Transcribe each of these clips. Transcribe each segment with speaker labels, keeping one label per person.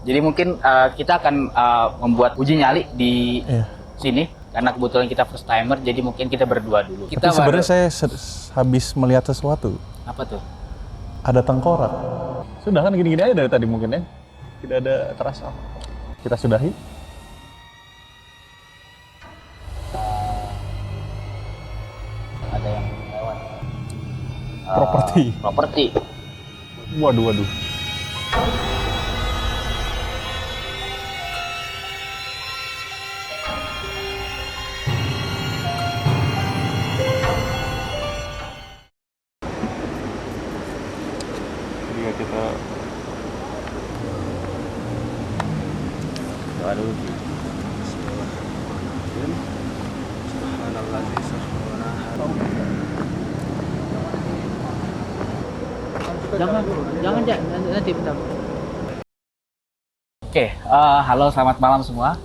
Speaker 1: Jadi mungkin kita akan membuat uji nyali di sini karena kebetulan kita first timer, jadi mungkin kita berdua dulu.
Speaker 2: Tapi sebenarnya saya habis melihat sesuatu.
Speaker 1: Apa tuh?
Speaker 2: Ada tengkorak. Sudah kan gini-gini aja dari tadi mungkin ya. Tidak ada terasa. Kita sudahi.
Speaker 1: Ada yang lewat. Properti.
Speaker 2: Waduh. Jadi kita
Speaker 1: Doa dulu. Jangan nanti bentar. Oke, halo selamat malam semua.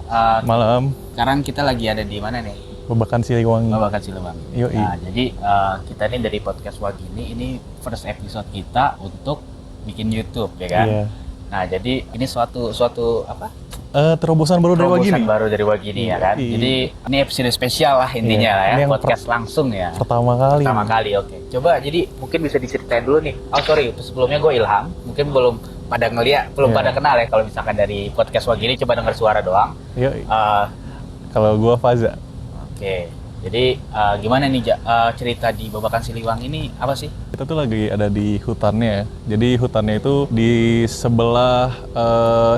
Speaker 2: malam
Speaker 1: Sekarang kita lagi ada di mana nih?
Speaker 2: Babakan Siliwangi.
Speaker 1: Babakan Siliwangi.
Speaker 2: Yoi.
Speaker 1: Nah, jadi kita ini dari podcast Wagini, ini first episode kita untuk bikin YouTube, ya kan?
Speaker 2: Iya.
Speaker 1: Nah, jadi ini suatu apa?
Speaker 2: Terobosan baru dari Wagini.
Speaker 1: Terobosan baru dari Wagini, ya kan?
Speaker 2: Yoi.
Speaker 1: Jadi ini episode spesial lah intinya lah
Speaker 2: Ini
Speaker 1: ya,
Speaker 2: yang
Speaker 1: podcast langsung ya.
Speaker 2: Pertama kali.
Speaker 1: Oke. Coba jadi mungkin bisa diceritain dulu nih. Oh sorry, sebelumnya gue Ilham. Mungkin belum pada ngeliat, belum pada kenal ya kalau misalkan dari podcast Wagini, coba dengar suara doang.
Speaker 2: Yoi. Kalau gua Faza.
Speaker 1: Oke. Jadi gimana nih cerita di Babakan Siliwangi ini apa sih?
Speaker 2: Kita tuh lagi ada di hutannya ya. Jadi hutannya itu di sebelah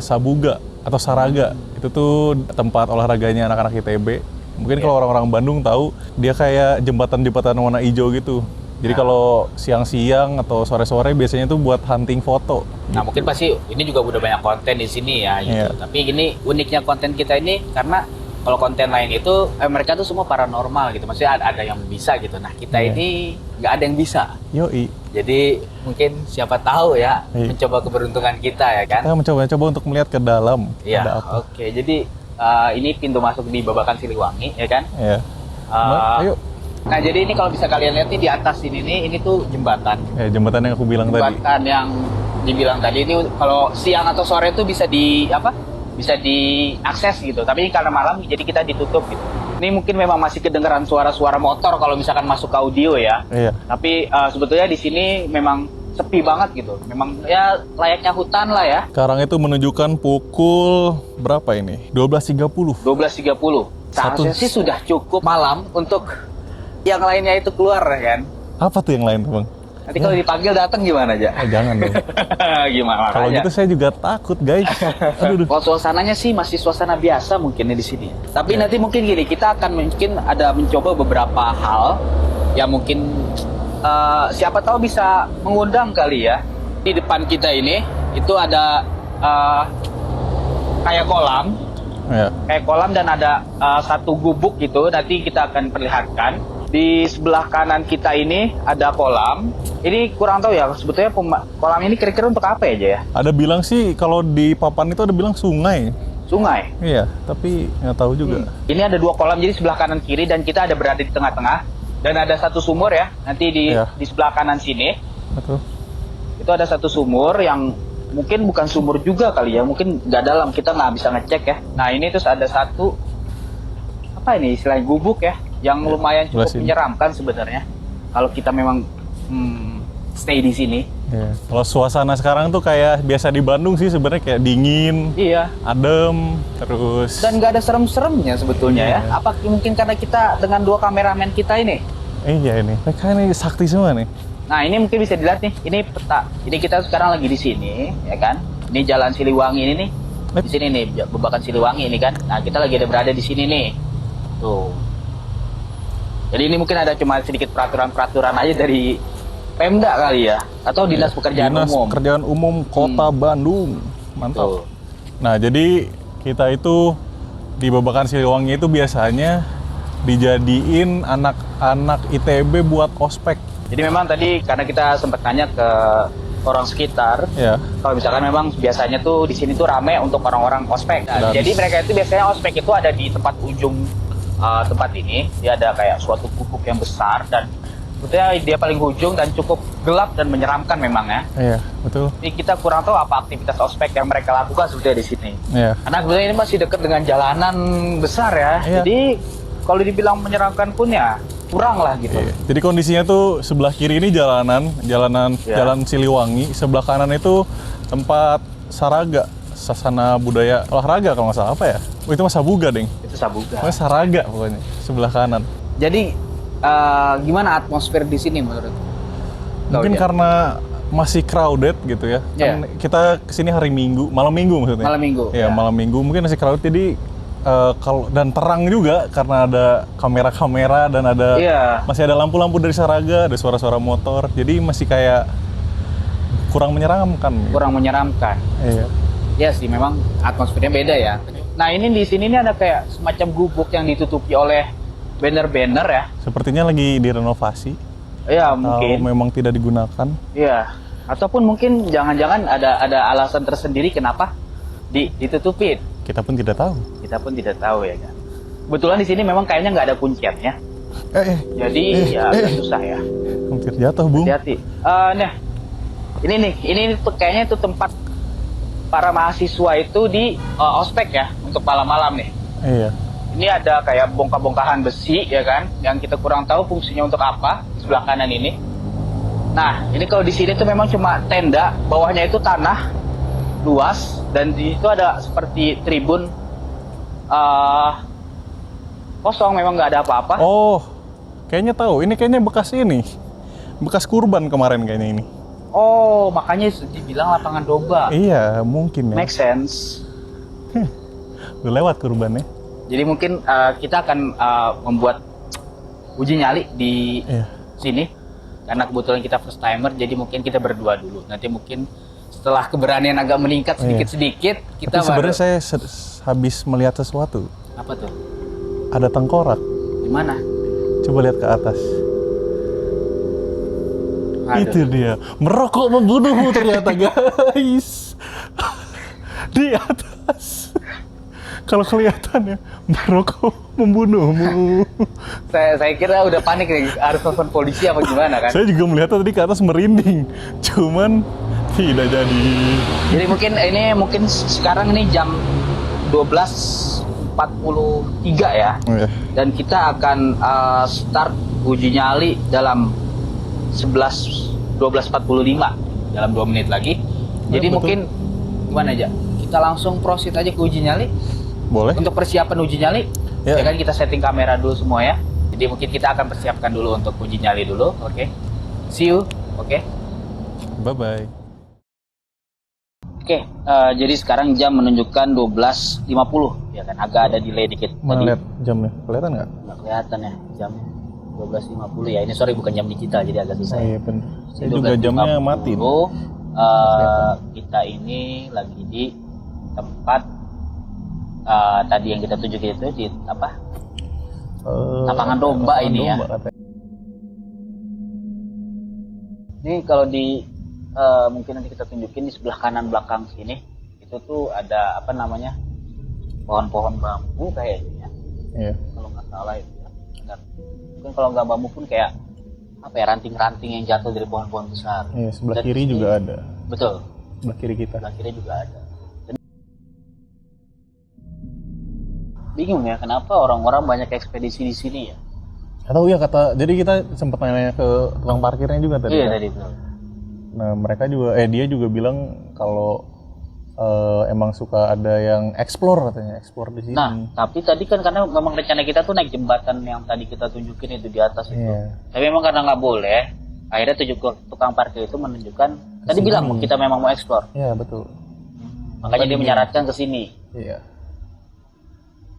Speaker 2: Sabuga atau Saraga. Itu tuh tempat olahraganya anak-anak ITB. Mungkin kalau orang-orang Bandung tahu, dia kayak jembatan-jembatan warna hijau gitu. Jadi kalau siang-siang atau sore-sore biasanya tuh buat hunting foto.
Speaker 1: Nah mungkin pasti ini juga udah banyak konten di sini ya gitu.
Speaker 2: Iya.
Speaker 1: Tapi ini uniknya konten kita ini karena kalau konten lain itu mereka tuh semua paranormal gitu. Maksudnya ada yang bisa gitu. Nah kita ini nggak ada yang bisa.
Speaker 2: Yoi.
Speaker 1: Jadi mungkin siapa tahu ya mencoba keberuntungan kita ya kan.
Speaker 2: Kita mencoba untuk melihat ke dalam.
Speaker 1: Iya.
Speaker 2: Ada apa.
Speaker 1: Oke. Jadi ini pintu masuk di Babakan Siliwangi ya kan.
Speaker 2: Iya. Ayo.
Speaker 1: Nah jadi ini kalau bisa kalian lihat nih di atas ini tuh jembatan.
Speaker 2: Jembatan yang aku bilang tadi.
Speaker 1: Jembatan yang dibilang tadi ini kalau siang atau sore tuh bisa bisa diakses gitu. Tapi karena malam jadi kita ditutup gitu. Ini mungkin memang masih kedengeran suara-suara motor kalau misalkan masuk ke audio ya.
Speaker 2: Iya.
Speaker 1: Tapi sebetulnya di sini memang sepi banget gitu. Memang ya layaknya hutan lah ya.
Speaker 2: Sekarang itu menunjukkan pukul berapa ini? 12.30.
Speaker 1: 12.30. Seharusnya sih sudah cukup malam untuk yang lainnya itu keluar ya kan.
Speaker 2: Apa tuh yang lain tuh, Bang?
Speaker 1: Nanti kalau dipanggil datang gimana aja?
Speaker 2: Jangan dong.
Speaker 1: Gimana
Speaker 2: Kalau
Speaker 1: makanya.
Speaker 2: gitu saya juga takut, guys. Aduh.
Speaker 1: Kalau suasananya sih masih suasana biasa mungkin di sini. Tapi nanti mungkin gini, kita akan mungkin ada mencoba beberapa hal yang mungkin siapa tahu bisa mengundang kali ya. Di depan kita ini itu ada kayak kolam.
Speaker 2: Ya.
Speaker 1: Kayak kolam dan ada satu gubuk gitu. Nanti kita akan perlihatkan. Di sebelah kanan kita ini ada kolam. Ini kurang tahu ya sebetulnya kolam ini kira-kira untuk apa aja ya?
Speaker 2: Ada bilang sih kalau di papan itu ada bilang sungai.
Speaker 1: Sungai.
Speaker 2: Iya, tapi nggak tahu juga.
Speaker 1: Ini ada dua kolam jadi sebelah kanan kiri dan kita ada berada di tengah-tengah dan ada satu sumur ya. Nanti di sebelah kanan sini.
Speaker 2: Betul.
Speaker 1: Itu ada satu sumur yang mungkin bukan sumur juga kali ya, mungkin nggak dalam, kita nggak bisa ngecek ya. Nah ini terus ada satu apa ini istilahnya gubuk ya, yang lumayan cukup menyeramkan sebenarnya kalau kita memang stay di sini.
Speaker 2: Iya. Kalau suasana sekarang tuh kayak biasa di Bandung sih sebenarnya kayak dingin,
Speaker 1: iya,
Speaker 2: adem, terus
Speaker 1: dan nggak ada serem-seremnya sebetulnya ya. Apa mungkin karena kita dengan dua kameramen kita ini?
Speaker 2: Iya ini, mereka ini sakti semua nih.
Speaker 1: Nah ini mungkin bisa dilihat nih, ini peta. Jadi kita sekarang lagi di sini, ya kan? Ini Jalan Siliwangi ini nih. Di sini nih, Babakan Siliwangi ini kan. Nah kita lagi ada berada di sini nih. Tuh. Jadi ini mungkin ada cuma sedikit peraturan-peraturan aja dari Pemda kali ya, atau Dinas Pekerjaan Umum.
Speaker 2: Dinas Pekerjaan Umum Kota Bandung, mantap.
Speaker 1: Tuh.
Speaker 2: Nah jadi kita itu di Babakan Siliwangi itu biasanya dijadiin anak-anak ITB buat ospek.
Speaker 1: Jadi memang tadi karena kita sempat tanya ke orang sekitar, kalau misalkan memang biasanya tuh di sini tuh rame untuk orang-orang ospek. Nah, jadi mereka itu biasanya ospek itu ada di tempat ujung tempat ini. Dia ada kayak suatu gubuk yang besar dan Sebetulnya dia paling ujung dan cukup gelap dan menyeramkan memang ya.
Speaker 2: Iya, betul.
Speaker 1: Ini kita kurang tahu apa aktivitas ospek yang mereka lakukan sebetulnya di sini.
Speaker 2: Iya.
Speaker 1: Karena sebetulnya ini masih dekat dengan jalanan besar ya.
Speaker 2: Iya.
Speaker 1: Jadi kalau dibilang menyeramkan pun ya kurang lah gitu.
Speaker 2: Iya. Jadi kondisinya tuh sebelah kiri ini jalanan
Speaker 1: Iya.
Speaker 2: Jalan Siliwangi, sebelah kanan itu tempat Saraga, sasana budaya olahraga kalau nggak salah apa ya? Oh, itu mah Sabuga, Deng.
Speaker 1: Itu Sabuga.
Speaker 2: Pokoknya Saraga pokoknya, sebelah kanan.
Speaker 1: Jadi gimana atmosfer di sini menurut?
Speaker 2: Mungkin
Speaker 1: Jan?
Speaker 2: karena masih crowded gitu ya.
Speaker 1: Iya.
Speaker 2: Kan kita kesini hari Minggu, malam Minggu maksudnya.
Speaker 1: Malam Minggu.
Speaker 2: Iya,
Speaker 1: ya.
Speaker 2: malam Minggu mungkin masih crowded jadi kalau dan terang juga karena ada kamera-kamera dan ada
Speaker 1: Iya.
Speaker 2: masih ada lampu-lampu dari Saraga, ada suara-suara motor. Jadi masih kayak kurang menyeramkan.
Speaker 1: Kurang menyeramkan.
Speaker 2: Iya.
Speaker 1: Ya sih, memang atmosfernya beda ya. Nah ini di sini nih ada kayak semacam gubuk yang ditutupi oleh banner-banner ya.
Speaker 2: Sepertinya lagi direnovasi.
Speaker 1: Ya
Speaker 2: Atau
Speaker 1: mungkin.
Speaker 2: memang tidak digunakan.
Speaker 1: Iya. Ataupun mungkin jangan-jangan ada alasan tersendiri kenapa ditutupin.
Speaker 2: Kita pun tidak tahu.
Speaker 1: Kita pun tidak tahu ya kan. Kebetulan di sini memang kayaknya nggak ada kunciannya. Jadi ya agak susah ya.
Speaker 2: Hampir jatuh, Bung.
Speaker 1: Hati-hati. Nah, ini tuh kayaknya itu tempat para mahasiswa itu di ospek ya untuk malam-malam nih.
Speaker 2: Iya.
Speaker 1: Ini ada kayak bongkah-bongkahan besi ya kan, yang kita kurang tahu fungsinya untuk apa di sebelah kanan ini. Nah, ini kalau di sini tuh memang cuma tenda, bawahnya itu tanah luas dan di situ ada seperti tribun kosong, memang nggak ada apa-apa.
Speaker 2: Oh, kayaknya tahu. Ini kayaknya bekas ini. Bekas kurban kemarin kayaknya ini.
Speaker 1: Oh, makanya dibilang lapangan domba.
Speaker 2: Iya, mungkin ya.
Speaker 1: Make sense.
Speaker 2: Udah lewat kurbannya.
Speaker 1: Jadi mungkin kita akan membuat uji nyali di
Speaker 2: Iya.
Speaker 1: sini karena kebetulan kita first timer, jadi mungkin kita berdua dulu. Nanti mungkin setelah keberanian agak meningkat sedikit-sedikit, kita
Speaker 2: Tapi sebenarnya saya habis melihat sesuatu.
Speaker 1: apa tuh?
Speaker 2: Ada tengkorak.
Speaker 1: Di mana?
Speaker 2: Coba lihat ke atas.
Speaker 1: Aduh.
Speaker 2: Itu dia. Merokok membunuhmu ternyata, guys. Di atas. Kalau kelihatan ya, merokok membunuhmu.
Speaker 1: Saya kira udah panik nih, harus telepon polisi apa gimana kan?
Speaker 2: Saya juga melihat tadi ke atas merinding. Cuman tidak jadi.
Speaker 1: Jadi mungkin sekarang ini jam 12.43 ya.
Speaker 2: Iya.
Speaker 1: Dan kita akan start uji nyali dalam 12.45 dalam 2 menit lagi.
Speaker 2: Ya,
Speaker 1: Jadi
Speaker 2: betul.
Speaker 1: mungkin gimana aja? Kita langsung proceed aja ke uji nyali.
Speaker 2: Boleh?
Speaker 1: Untuk persiapan uji nyali,
Speaker 2: Ya.
Speaker 1: ya kan kita setting kamera dulu semua ya. Jadi mungkin kita akan persiapkan dulu untuk uji nyali dulu, oke? See you, oke?
Speaker 2: Bye-bye.
Speaker 1: Oke, jadi sekarang jam menunjukkan 12.50 ya kan, agak ada delay dikit.
Speaker 2: Mana
Speaker 1: Tadi
Speaker 2: lihat jamnya? Kelihatan nggak?
Speaker 1: nggak kelihatan ya jam 12.50 ya. Ini sorry bukan jam digital jadi agak susah.
Speaker 2: Oh, iya bener. Saya juga jamnya mati.
Speaker 1: Kita ini lagi di tempat tadi yang kita tuju itu di apa? Lapangan domba ini ya.
Speaker 2: Katanya.
Speaker 1: Ini kalau di mungkin nanti kita tunjukin di sebelah kanan belakang sini itu tuh ada apa namanya, pohon-pohon bambu kayaknya.
Speaker 2: Iya.
Speaker 1: Kalau nggak salah itu ya. Benar. Mungkin kalau nggak bambu pun kayak apa ya, ranting-ranting yang jatuh dari pohon-pohon besar.
Speaker 2: Iya, sebelah
Speaker 1: Dan
Speaker 2: kiri
Speaker 1: di sini-
Speaker 2: juga ada.
Speaker 1: Betul.
Speaker 2: Sebelah kiri kita.
Speaker 1: Sebelah kiri juga ada. Bingung ya kenapa orang-orang banyak ekspedisi di sini ya.
Speaker 2: Atau iya kata, jadi kita sempat nanya ke tukang parkirnya juga tadi.
Speaker 1: Iya
Speaker 2: kan?
Speaker 1: tadi betul.
Speaker 2: Nah mereka juga, dia juga bilang kalau emang suka ada yang explore katanya, explore di sini.
Speaker 1: Nah, tapi tadi kan karena memang rencana kita tuh naik jembatan yang tadi kita tunjukin itu di atas itu.
Speaker 2: Iya.
Speaker 1: Tapi memang karena nggak boleh, akhirnya tukang parkir itu menunjukkan tadi bilang kita memang mau explore.
Speaker 2: Iya betul.
Speaker 1: Makanya dia menyarankan ke sini.
Speaker 2: Iya.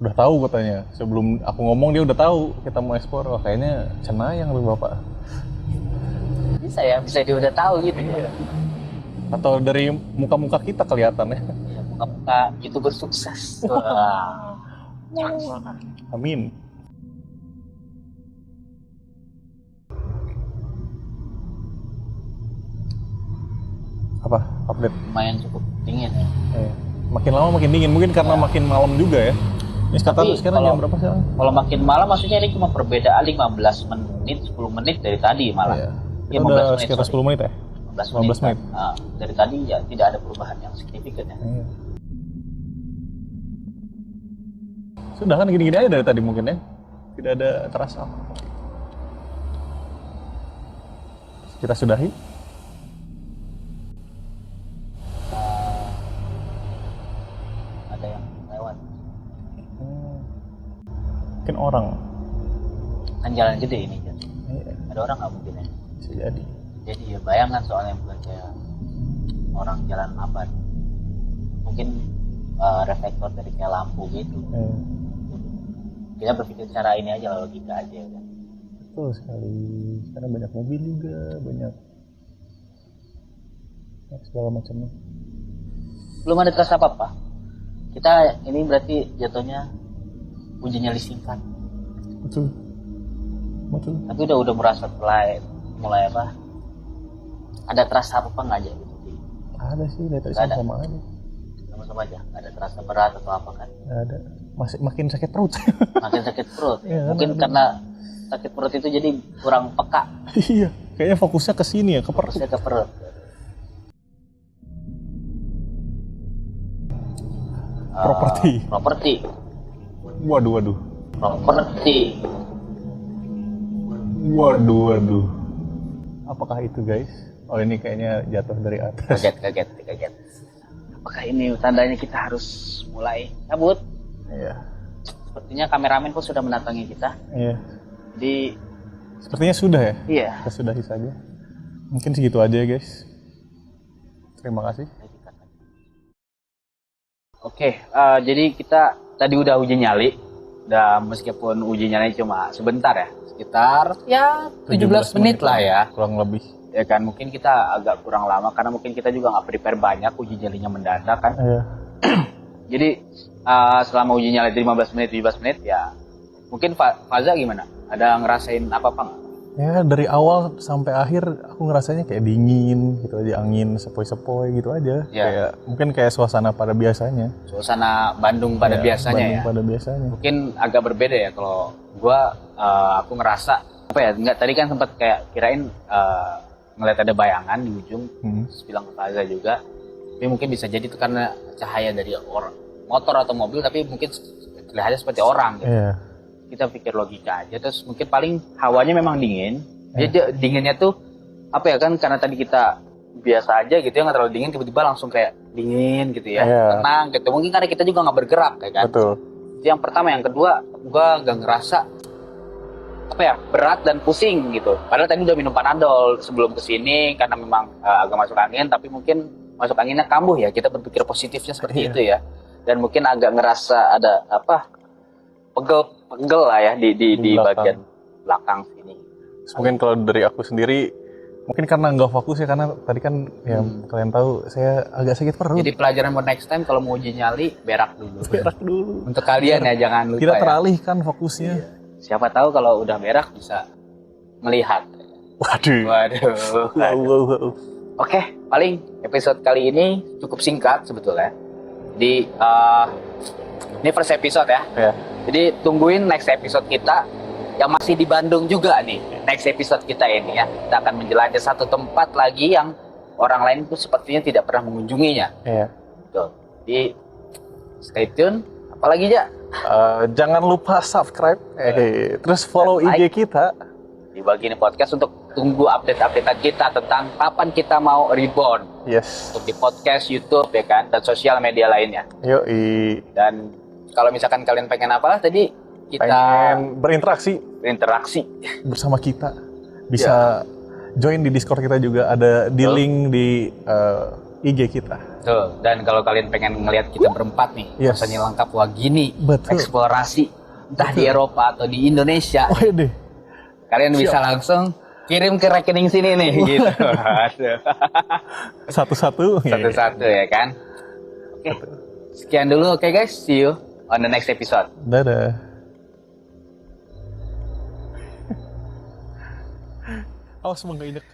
Speaker 2: Udah tahu katanya. Sebelum aku ngomong dia udah tahu kita mau explore. Wah, kayaknya cenayang lu bapak.
Speaker 1: Bisa ya, bisa dia udah tahu gitu.
Speaker 2: Atau dari muka-muka kita kelihatan ya.
Speaker 1: Ya, muka-muka YouTuber sukses. Wah.
Speaker 2: Amin. Apa? Update?
Speaker 1: Lumayan cukup dingin ya.
Speaker 2: Makin lama makin dingin. Mungkin karena makin malam juga ya. Ini sekarang jam berapa sekarang?
Speaker 1: Kalau makin malam maksudnya ini cuma perbedaan 15 menit, 10 menit dari tadi malah.
Speaker 2: Iya.
Speaker 1: Ya,
Speaker 2: Udah sekitar 10 menit ya?
Speaker 1: 15 menit. Nah, dari tadi ya tidak ada perubahan yang signifikan ya.
Speaker 2: Iya. Sudah kan gini-gini aja dari tadi mungkin ya? Tidak ada terasa apa. Kita sudahi.
Speaker 1: Ada yang lewat.
Speaker 2: Mungkin orang.
Speaker 1: Kan jalan gede ini kan.
Speaker 2: Iya.
Speaker 1: Ada orang nggak mungkin ya?
Speaker 2: Bisa jadi.
Speaker 1: Jadi ya bayangan soalnya bukan kayak orang jalan apa. Mungkin reflektor dari kayak lampu gitu. Kita berpikir secara ini aja, logika aja kan.
Speaker 2: Betul sekali. Karena banyak mobil juga, banyak segala macamnya.
Speaker 1: Belum ada terasa apa-apa. Kita ini berarti jatuhnya uji nyali singkat.
Speaker 2: Betul.
Speaker 1: Tapi udah merasa mulai apa? Ada terasa apa nggak aja gitu?
Speaker 2: Ada sih, dari tadi sama aja.
Speaker 1: Sama-sama aja, nggak ada terasa berat atau apa kan?
Speaker 2: Nggak ada. Makin sakit perut.
Speaker 1: Makin sakit perut.
Speaker 2: Ya,
Speaker 1: mungkin karena sakit perut itu jadi kurang peka.
Speaker 2: Iya, kayaknya fokusnya ke sini ya, ke perut.
Speaker 1: Fokusnya ke perut. Properti.
Speaker 2: Waduh.
Speaker 1: Properti.
Speaker 2: Waduh. Apakah itu guys? Oh ini kayaknya jatuh dari atas.
Speaker 1: Kaget. Apakah ini tandanya kita harus mulai cabut?
Speaker 2: Iya.
Speaker 1: Sepertinya kameramen pun sudah mendatangi kita.
Speaker 2: Iya.
Speaker 1: Jadi
Speaker 2: sepertinya sudah ya?
Speaker 1: Iya.
Speaker 2: Kita sudahi saja. Mungkin segitu aja ya guys. Terima kasih.
Speaker 1: Oke, jadi kita tadi udah uji nyali. Dan meskipun uji nyali cuma sebentar ya, sekitar ya 17 menit lah ya.
Speaker 2: Kurang lebih.
Speaker 1: Ya kan, mungkin kita agak kurang lama karena mungkin kita juga nggak prepare banyak, uji nyalinya mendadak kan.
Speaker 2: Iya.
Speaker 1: Jadi selama uji nyali 15 menit, 17 menit ya mungkin Faza gimana? Ada ngerasain apa-apa nggak?
Speaker 2: Ya dari awal sampai akhir aku ngerasanya kayak dingin gitu aja, angin sepoi-sepoi gitu aja.
Speaker 1: Ya.
Speaker 2: Kayak mungkin kayak suasana pada biasanya.
Speaker 1: Suasana Bandung pada biasanya
Speaker 2: Bandung
Speaker 1: ya.
Speaker 2: pada biasanya.
Speaker 1: Mungkin agak berbeda ya kalau aku ngerasa apa ya? Enggak, tadi kan sempat kayak kirain ngeliat ada bayangan di ujung. Terus bilang ke Faza juga. Tapi mungkin bisa jadi itu karena cahaya dari orang motor atau mobil, tapi mungkin kelihatannya seperti orang gitu.
Speaker 2: Iya.
Speaker 1: Kita pikir logika aja, terus mungkin paling hawanya memang dingin. Jadi dinginnya tuh apa ya kan, karena tadi kita biasa aja gitu ya, nggak terlalu dingin, tiba-tiba langsung kayak dingin gitu ya, tenang gitu. Mungkin karena kita juga nggak bergerak ya kan.
Speaker 2: Betul.
Speaker 1: Itu yang pertama. Yang kedua, gua nggak ngerasa apa ya, berat dan pusing gitu. Padahal tadi udah minum Panadol sebelum kesini karena memang agak masuk angin, tapi mungkin masuk anginnya kambuh ya. Kita berpikir positifnya seperti itu ya. Dan mungkin agak ngerasa ada apa, pegel lah ya di bagian belakang sini.
Speaker 2: Mungkin kalau dari aku sendiri, mungkin karena nggak fokus ya, karena tadi kan ya kalian tahu saya agak sakit perut.
Speaker 1: Jadi pelajaran buat next time kalau mau uji nyali, berak dulu.
Speaker 2: Berak dulu.
Speaker 1: Untuk kalian ya, jangan lupa
Speaker 2: Tidak
Speaker 1: ya.
Speaker 2: teralihkan fokusnya.
Speaker 1: Iya. Siapa tahu kalau udah berak bisa melihat.
Speaker 2: Waduh. Wow.
Speaker 1: Oke, paling episode kali ini cukup singkat sebetulnya. Jadi ini first episode ya.
Speaker 2: Ya.
Speaker 1: Jadi tungguin next episode kita yang masih di Bandung juga nih. Next episode kita ini ya, kita akan menjelajah satu tempat lagi yang orang lain tuh sepertinya tidak pernah mengunjunginya.
Speaker 2: Iya.
Speaker 1: Tuh. Jadi stay tune. Apalagi aja?
Speaker 2: Jangan lupa subscribe, terus follow
Speaker 1: like
Speaker 2: IG kita
Speaker 1: di Bagini Podcast untuk tunggu update-updatean kita tentang kapan kita mau reborn.
Speaker 2: Yes.
Speaker 1: Untuk di podcast, YouTube ya kan, dan sosial media lainnya.
Speaker 2: Yoi.
Speaker 1: Dan kalau misalkan kalian pengen apa tadi, kita
Speaker 2: pengen berinteraksi bersama kita, bisa join di Discord kita juga, ada di link di IG kita.
Speaker 1: Tuh. Dan kalau kalian pengen ngelihat kita berempat nih, rasanya lengkap, wah gini, eksplorasi entah di Eropa atau di Indonesia, kalian bisa langsung kirim ke rekening sini nih, gitu.
Speaker 2: Satu-satu
Speaker 1: ya kan. Oke, sekian dulu. Oke guys, see you on the next episode.
Speaker 2: Dadah. Awas, emang gak enak.